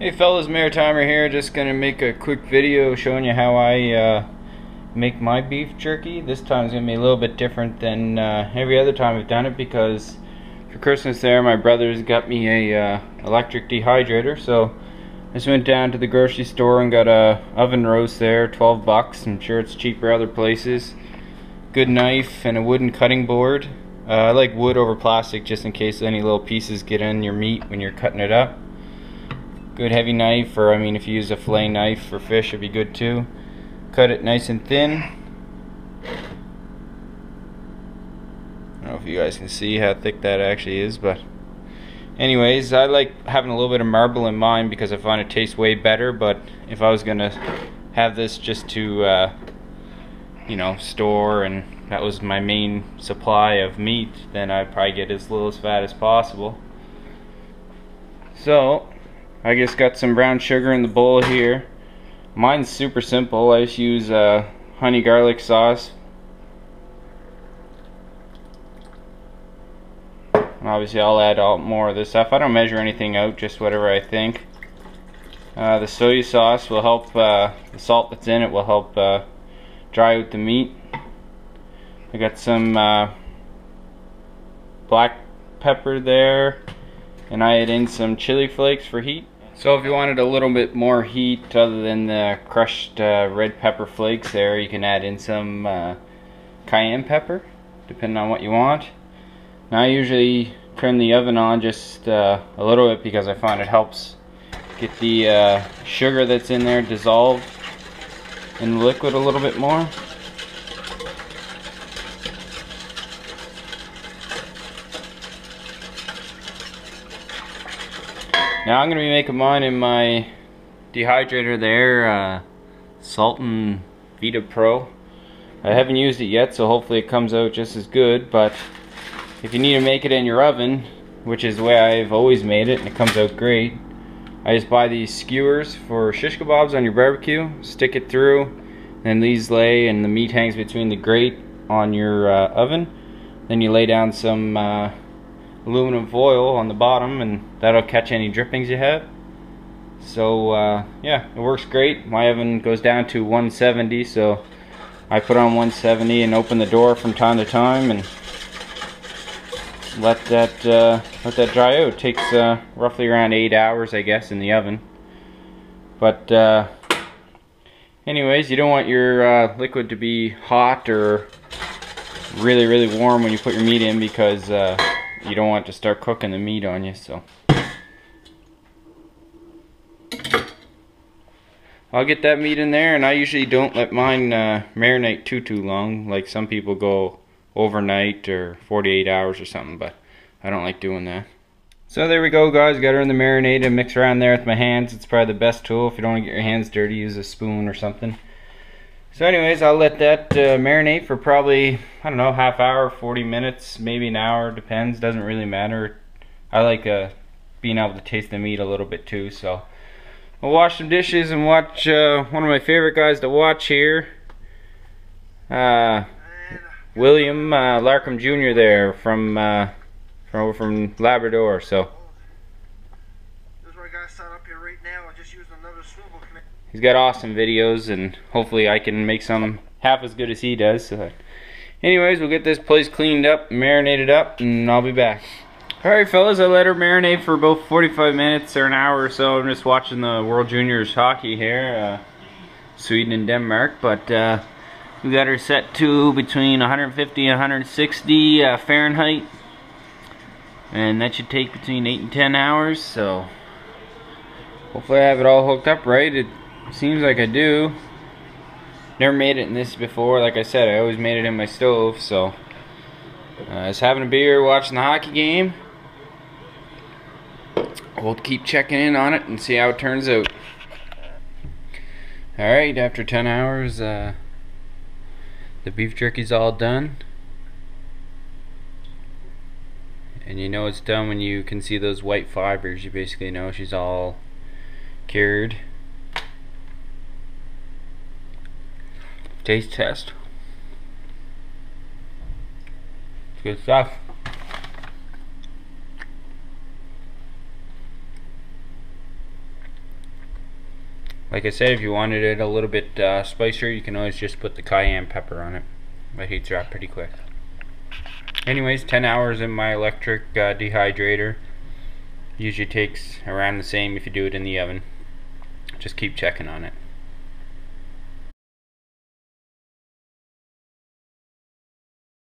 Hey fellas, Maritimer here. Just gonna make a quick video showing you how I make my beef jerky. This time is gonna be a little bit different than every other time I've done it, because for Christmas there my brothers got me a electric dehydrator. So I just went down to the grocery store and got a oven roast there, 12 bucks. I'm sure it's cheaper other places. Good knife and a wooden cutting board. I like wood over plastic just in case any little pieces get in your meat when you're cutting it up. Good heavy knife, or I mean if you use a fillet knife for fish it'd be good too. Cut it nice and thin. I don't know if you guys can see how thick that actually is, but anyways, I like having a little bit of marble in mine because I find it tastes way better. But if I was gonna have this just to you know, store, and that was my main supply of meat, then I'd probably get as little as fat as possible. So I just got some brown sugar in the bowl here. Mine's super simple. I just use honey garlic sauce. And obviously I'll add more of this stuff. I don't measure anything out, just whatever I think. The soy sauce will help, the salt that's in it will help dry out the meat. I got some black pepper there, and I add in some chili flakes for heat. So if you wanted a little bit more heat other than the crushed red pepper flakes there, you can add in some cayenne pepper, depending on what you want. Now I usually turn the oven on just a little bit because I find it helps get the sugar that's in there dissolved in the liquid a little bit more. Now I'm going to be making mine in my dehydrator there, Sultan Vita Pro. I haven't used it yet, so hopefully it comes out just as good. But if you need to make it in your oven, which is the way I've always made it, and it comes out great, I just buy these skewers for shish kebabs on your barbecue, stick it through, and these lay, and the meat hangs between the grate on your oven. Then you lay down some aluminum foil on the bottom, and that'll catch any drippings you have. So yeah, it works great. My oven goes down to 170, so I put on 170 and open the door from time to time and let that dry out. It takes roughly around 8 hours, I guess, in the oven. But anyways, you don't want your liquid to be hot or really warm when you put your meat in, because you don't want to start cooking the meat on you. So I'll get that meat in there, and I usually don't let mine marinate too long. Like some people go overnight or 48 hours or something, but I don't like doing that. So there we go, guys. Got her in the marinade and mix around there with my hands. It's probably the best tool. If you don't want to get your hands dirty, use a spoon or something. So anyways, I'll let that marinate for probably, I don't know, half hour, 40 minutes, maybe an hour, depends, doesn't really matter. I like being able to taste the meat a little bit too. So I'll wash some dishes and watch one of my favorite guys to watch here, William Larkham Jr. there from over from Labrador. So this is where I got set up here right now. I just used another swivel connector. He's got awesome videos, and hopefully I can make some half as good as he does. So anyways, we'll get this place cleaned up, marinated up, and I'll be back. Alright fellas, I let her marinate for about 45 minutes or an hour or so. I'm just watching the World Juniors hockey here, Sweden and Denmark. But we got her set to between 150 and 160 Fahrenheit. And that should take between 8 and 10 hours. So hopefully I have it all hooked up right. It seems like I do. Never made it in this before. Like I said, I always made it in my stove. So just having a beer, watching the hockey game. We'll keep checking in on it and see how it turns out. Alright, after 10 hours, the beef jerky's all done. And you know it's done when you can see those white fibers. You basically know she's all cured. Taste test. Good stuff. Like I said, if you wanted it a little bit spicier, you can always just put the cayenne pepper on it. But heats are up pretty quick. Anyways, 10 hours in my electric dehydrator. Usually takes around the same if you do it in the oven. Just keep checking on it.